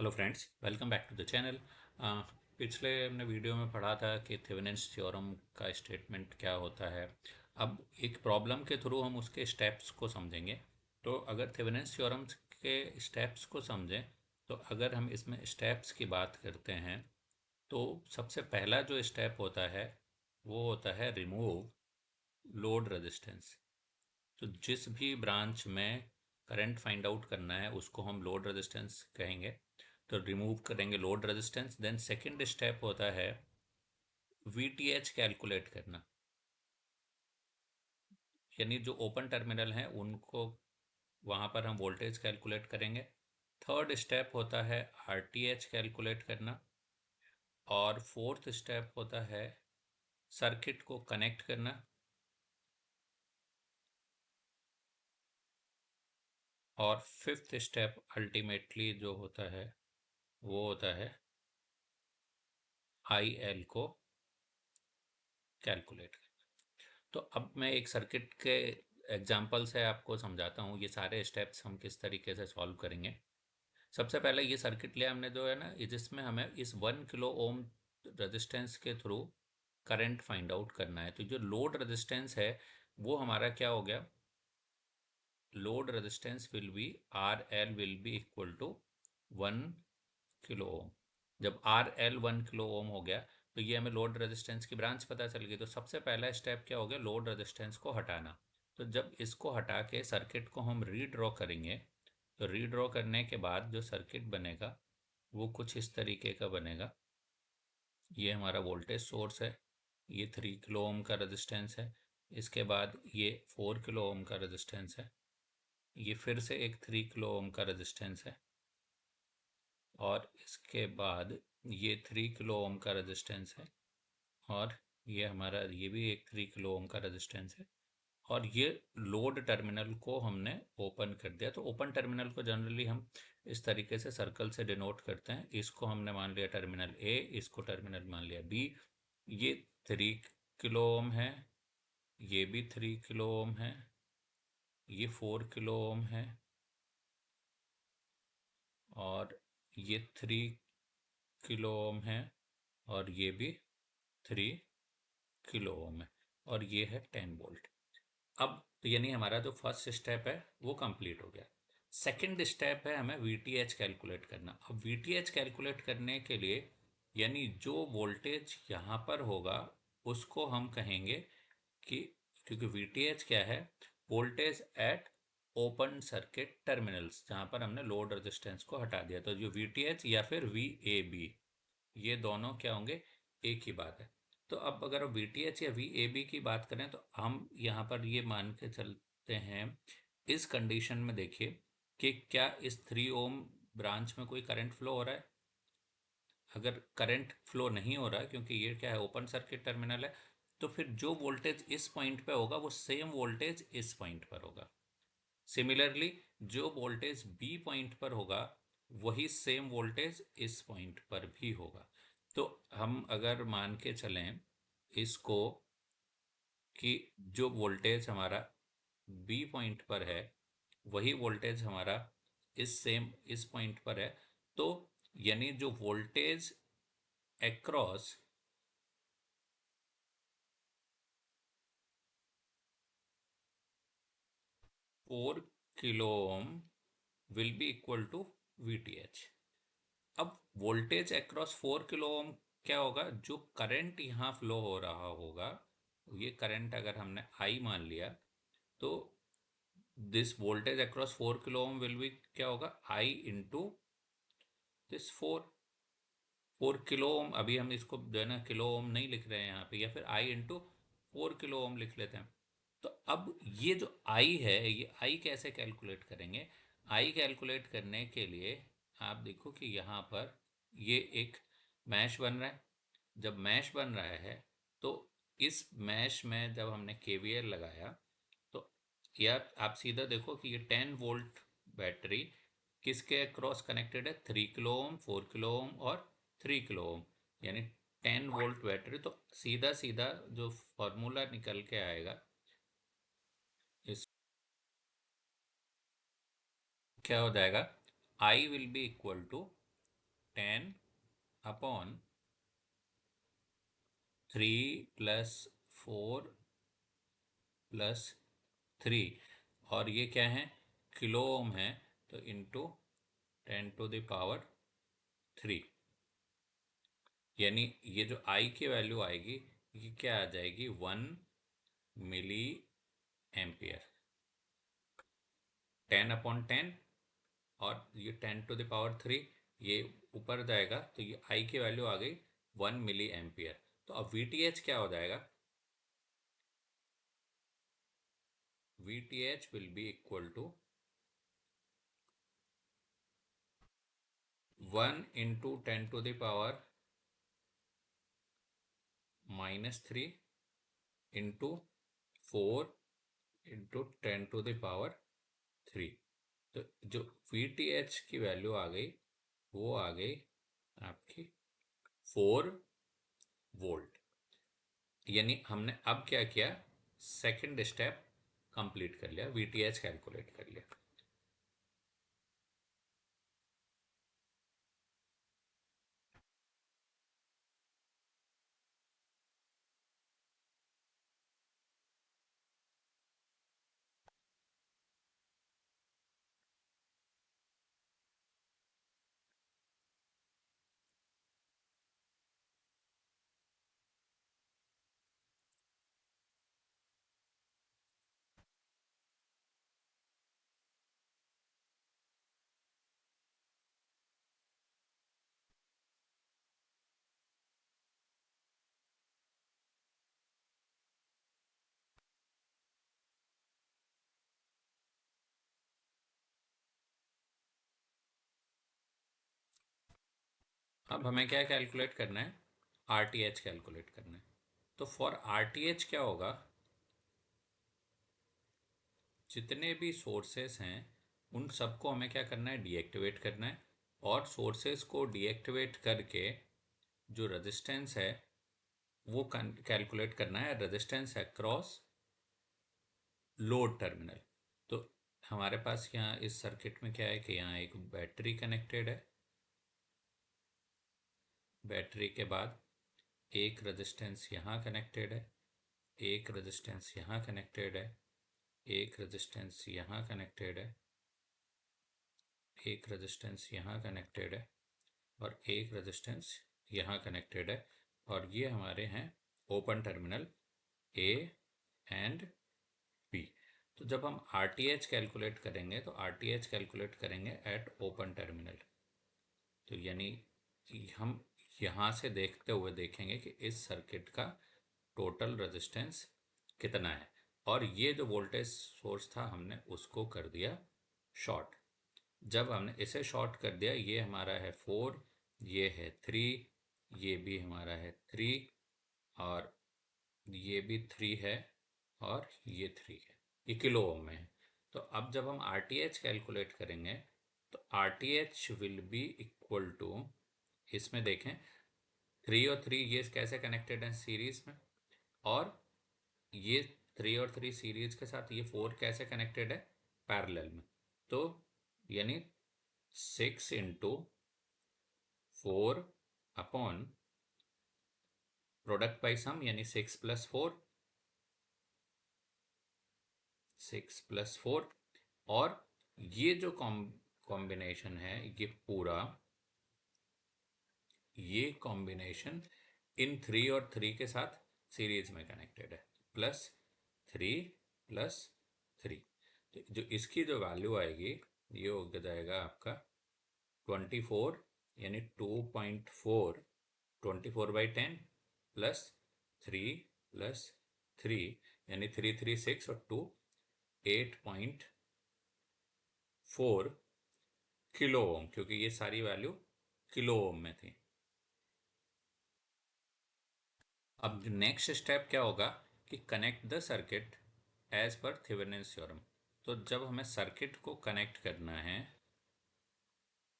Hello friends, welcome back to the channel. पिछले हमने video में पढ़ा था कि थेवेनिन्स थ्योरम का स्टेटमेंट क्या होता है। अब एक प्रॉब्लम के थ्रू हम उसके स्टेप्स को समझेंगे। तो अगर थेवेनिन्स थ्योरम के स्टेप्स को समझें, तो अगर हम इसमें स्टेप्स की बात करते हैं तो सबसे पहला जो स्टेप होता है वो होता है रिमूव लोड रेजिस्टेंस। तो जिस भी ब्रांच में करंट फाइंड आउट करना है उसको हम लोड रेजिस्टेंस कहेंगे। तो रिमूव करेंगे load resistance. Then second step होता है वीटीएच कैलकुलेट करना, यानी जो ओपन टर्मिनल हैं उनको वहाँ पर हम वोल्टेज कैलकुलेट करेंगे। थर्ड स्टेप होता है आरटीएच कैलकुलेट करना। और फोर्थ स्टेप होता है सर्किट को कनेक्ट करना। और फिफ्थ स्टेप अल्टीमेटली जो होता है वो होता है आई एल को कैलकुलेट। तो अब मैं एक सर्किट के एग्जांपल से आपको समझाता हूँ ये सारे स्टेप्स हम किस तरीके से सॉल्व करेंगे। सबसे पहले ये सर्किट लिया हमने जो है ना, जिसमें हमें इस 1 किलो ओम रेजिस्टेंस के थ्रू करंट फाइंड आउट करना है। तो जो लोड रेजिस्टेंस है वो हमारा क्या हो गया, load resistance will be R L will be equal to 1 kilo ohm. जब आर एल 1 किलो ओम हो गया तो ये हमें लोड रेजिस्टेंस की ब्रांच पता चल गई। तो सबसे पहला स्टेप क्या हो गया, लोड रेजिस्टेंस को हटाना। तो जब इसको हटा के सर्किट को हम रीड्रॉ करेंगे तो रीड्रॉ करने के बाद जो सर्किट बनेगा वो कुछ इस तरीके का बनेगा। ये हमारा वोल्टेज सोर्स है, ये 3 किलो ओम का रेजिस्टेंस है, इसके बाद ये 4 किलो ओम का रेजिस्टेंस है, ये फिर से एक 3 किलो ओम का रेजिस्टेंस है, और इसके बाद ये 3 किलो ओम का रेजिस्टेंस है, और ये हमारा ये भी एक 3 किलो ओम का रेजिस्टेंस है। और ये लोड टर्मिनल को हमने ओपन कर दिया। तो ओपन टर्मिनल को जनरली हम इस तरीके से सर्कल से डिनोट करते हैं। इसको हमने मान लिया टर्मिनल ए, इसको टर्मिनल मान लिया बी। ये 3 किलो ओम है, ये भी 3 किलो ओम है, ये 4 किलो ओम है, और ये 3 किलो ओम है, और ये भी 3 किलो ओम है, और ये है 10 वोल्ट। अब तो यानी हमारा जो फर्स्ट स्टेप है वो कंप्लीट हो गया। सेकंड स्टेप है हमें वीटीएच कैलकुलेट करना। अब वीटीएच कैलकुलेट करने के लिए यानी जो वोल्टेज यहाँ पर होगा उसको हम कहेंगे कि, क्योंकि वीटीएच क्या है, voltage at open circuit terminals, जहाँ पर हमने लोड रेजिस्टेंस को हटा दिया। तो जो वीटीएच या फिर वी ए बी, ये दोनों क्या होंगे, एक ही बात है। तो अब अगर वी टी एच या वी ए बी की बात करें तो हम यहाँ पर ये मान के चलते हैं, इस कंडीशन में देखिए कि क्या इस 3 ओम ब्रांच में कोई करंट फ्लो हो रहा है। अगर करंट फ्लो नहीं हो रहा है क्योंकि ये क्या है, ओपन सर्किट टर्मिनल है, तो फिर जो वोल्टेज इस पॉइंट पे होगा वो सेम वोल्टेज इस पॉइंट पर होगा। सिमिलरली जो वोल्टेज बी पॉइंट पर होगा वही सेम वोल्टेज इस पॉइंट पर भी होगा। तो हम अगर मान के चलें इसको कि जो वोल्टेज हमारा बी पॉइंट पर है वही वोल्टेज हमारा इस पॉइंट पर है, तो यानी जो voltage across 4 kilo ohm will be equal to V T H. अब वोल्टेज अक्रॉस 4 किलो ओम क्या होगा, जो करंट यहाँ फ्लो हो रहा होगा, ये करंट अगर हमने आई मान लिया तो this voltage across 4 kilo ohm will B क्या होगा, आई इंटू दिस 4 किलो ओम। अभी हम इसको जो है ना किलो ओम नहीं लिख रहे हैं यहाँ पे, या फिर आई इंटू 4 किलो ओम लिख लेते हैं। तो अब ये जो आई है, ये आई कैसे कैलकुलेट करेंगे। आई कैलकुलेट करने के लिए आप देखो कि यहाँ पर ये एक मैश बन रहा है। जब मैश बन रहा है तो इस मैश में जब हमने केवीएल लगाया तो या आप सीधा देखो कि ये 10 वोल्ट बैटरी किसके क्रॉस कनेक्टेड है, 3 किलो ओम, 4 किलो ओम और 3 किलो ओम, यानी 10 वोल्ट बैटरी। तो सीधा सीधा जो फॉर्मूला निकल के आएगा इस क्या हो जाएगा, I will be equal to 10/3 + 4 + 3, और ये क्या है, किलो ओम है, तो इंटू 10⁻³ यानी ये जो आई की वैल्यू आएगी ये क्या आ जाएगी, 1 मिली एम्पियर। 10/10, और ये 10⁻³ ये ऊपर जाएगा तो ये आई की वैल्यू आ गई 1 मिली एम्पियर। तो अब VTH क्या हो जाएगा, VTH will be equal to 1 × 10⁻³ into 4 × 10⁻³। तो जो VTH की वैल्यू आ गई वो आ गई आपकी 4 वोल्ट। यानी हमने अब क्या किया, सेकंड स्टेप कंप्लीट कर लिया, VTH कैलकुलेट कर लिया। अब हमें क्या कैलकुलेट करना है, RTH कैलकुलेट करना है। तो फॉर RTH क्या होगा, जितने भी सोर्सेस हैं उन सबको हमें क्या करना है, डीएक्टिवेट करना है, और सोर्सेस को डीएक्टिवेट करके जो रेजिस्टेंस है वो कैलकुलेट करना है, रेजिस्टेंस अक्रॉस लोड टर्मिनल। तो हमारे पास यहाँ इस सर्किट में क्या है कि यहाँ एक बैटरी कनेक्टेड है, बैटरी के बाद एक रेजिस्टेंस यहाँ कनेक्टेड है, एक रेजिस्टेंस यहाँ कनेक्टेड है, एक रेजिस्टेंस यहाँ कनेक्टेड है, एक रेजिस्टेंस यहाँ कनेक्टेड है, और एक रेजिस्टेंस यहाँ कनेक्टेड है, और ये हमारे हैं open terminal A and B। तो जब हम RTH कैलकुलेट करेंगे तो RTH कैलकुलेट करेंगे एट ओपन टर्मिनल। तो यानी हम यहाँ से देखते हुए देखेंगे कि इस सर्किट का टोटल रेजिस्टेंस कितना है, और ये जो वोल्टेज सोर्स था हमने उसको कर दिया शॉर्ट। जब हमने इसे शॉर्ट कर दिया, ये हमारा है 4, ये है 3, ये भी हमारा है 3, और ये भी 3 है, और ये 3 है, ये किलो ओम में है। तो अब जब हम RTH कैलकुलेट करेंगे तो RTH will be equal to, इसमें देखें 3 और 3 ये कैसे कनेक्टेड हैं, सीरीज में, और ये 3 और 3 सीरीज के साथ ये 4 कैसे कनेक्टेड है, पैरेलल में। तो यानी 6 × 4 प्रोडक्ट बाई सम, यानी 6 + 4, और ये जो कॉम्बिनेशन है ये पूरा, ये कॉम्बिनेशन इन 3 और 3 के साथ सीरीज में कनेक्टेड है, +3 + 3। तो जो इसकी जो वैल्यू आएगी ये हो जाएगा आपका 24, यानी 2.4, 24/10 +3 + 3, यानी 336, और 2 8.4 किलो ओम, क्योंकि ये सारी वैल्यू किलो ओम में थी। अब नेक्स्ट स्टेप क्या होगा कि connect the circuit as per Thevenin's theorem. तो जब हमें सर्किट को कनेक्ट करना है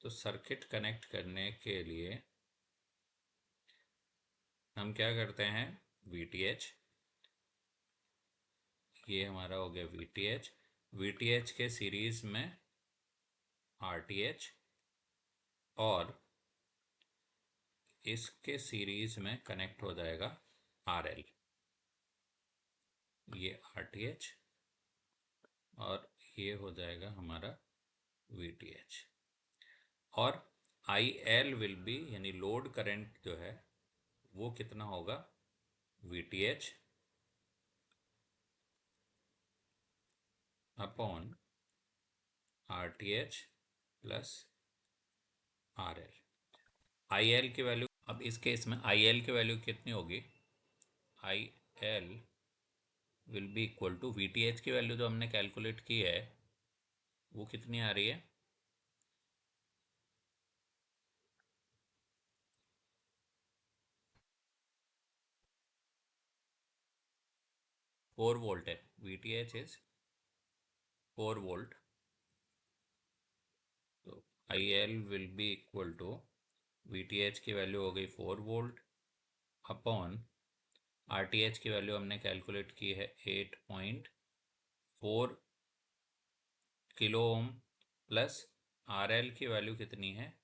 तो सर्किट कनेक्ट करने के लिए हम क्या करते हैं, VTH, ये हमारा हो गया VTH, VTH के सीरीज में RTH, और इसके सीरीज में कनेक्ट हो जाएगा RL, ये RTH, और ये हो जाएगा हमारा VTH। और IL विल बी, यानी लोड करंट जो है वो कितना होगा, VTH upon RTH plus RL। IL की वैल्यू, अब इस केस में IL की वैल्यू कितनी होगी, IL will be equal to VTH की वैल्यू जो हमने कैलकुलेट की है वो कितनी आ रही है, 4 वोल्ट है। VTH is 4 volt. तो IL will be equal to, VTH की वैल्यू हो गई 4 वोल्ट अपॉन RTH की वैल्यू हमने कैलकुलेट की है 8.4 किलो ओम, प्लस RL की वैल्यू कितनी है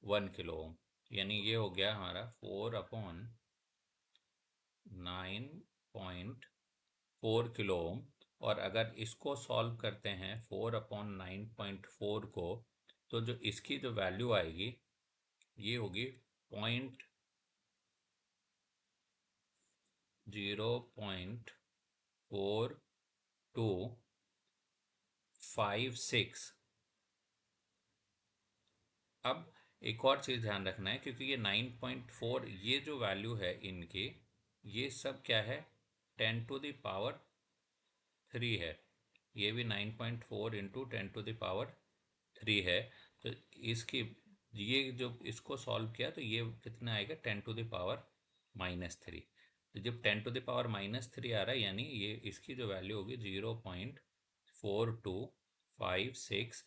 1 किलो ओम, यानी ये हो गया हमारा 4/9.4 किलो ओम। और अगर इसको सॉल्व करते हैं 4/9.4 को, तो जो इसकी जो वैल्यू आएगी ये होगी 0.0256। अब एक और चीज़ ध्यान रखना है, क्योंकि ये 9.4, ये जो वैल्यू है इनकी, ये सब क्या है, 10⁻³ है। ये भी 9.4 इंटू 10⁻³ है। तो इसकी, ये जो इसको सॉल्व किया तो ये कितना आएगा, 10⁻⁻3। तो जब 10⁻⁻3 आ रहा है, यानी ये इसकी जो वैल्यू होगी 0.4256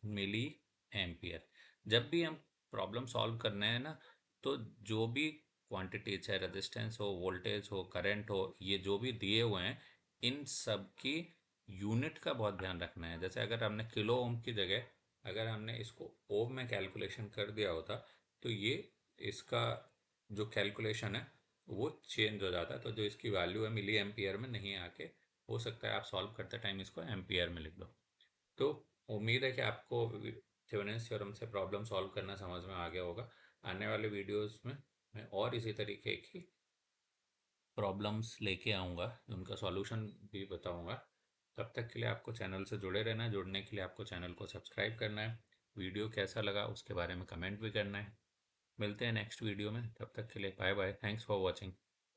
मिली एम्पियर। जब भी हम प्रॉब्लम सॉल्व करना है ना, तो जो भी क्वांटिटी, चाहे रेजिस्टेंस हो, वोल्टेज हो, करंट हो, ये जो भी दिए हुए हैं, इन सब की यूनिट का बहुत ध्यान रखना है। जैसे अगर हमने किलो ओम की जगह अगर हमने इसको ओम में कैलकुलेशन कर दिया होता, तो ये इसका जो कैलकुलेशन है वो चेंज हो जाता। तो जो इसकी वैल्यू है मिली एम्पियर में नहीं आके, हो सकता है आप सॉल्व करते टाइम इसको एम्पियर में लिख दो। तो उम्मीद है कि आपको थेवेनिन्स थ्योरम से प्रॉब्लम सॉल्व करना समझ में आ गया होगा। आने वाले वीडियोस में मैं और इसी तरीके की प्रॉब्लम्स लेके आऊँगा, उनका सॉल्यूशन भी बताऊँगा। तब तक के लिए आपको चैनल से जुड़े रहना है। जुड़ने के लिए आपको चैनल को सब्सक्राइब करना है। वीडियो कैसा लगा उसके बारे में कमेंट भी करना है। मिलते हैं नेक्स्ट वीडियो में, तब तक के लिए bye bye. Thanks for watching.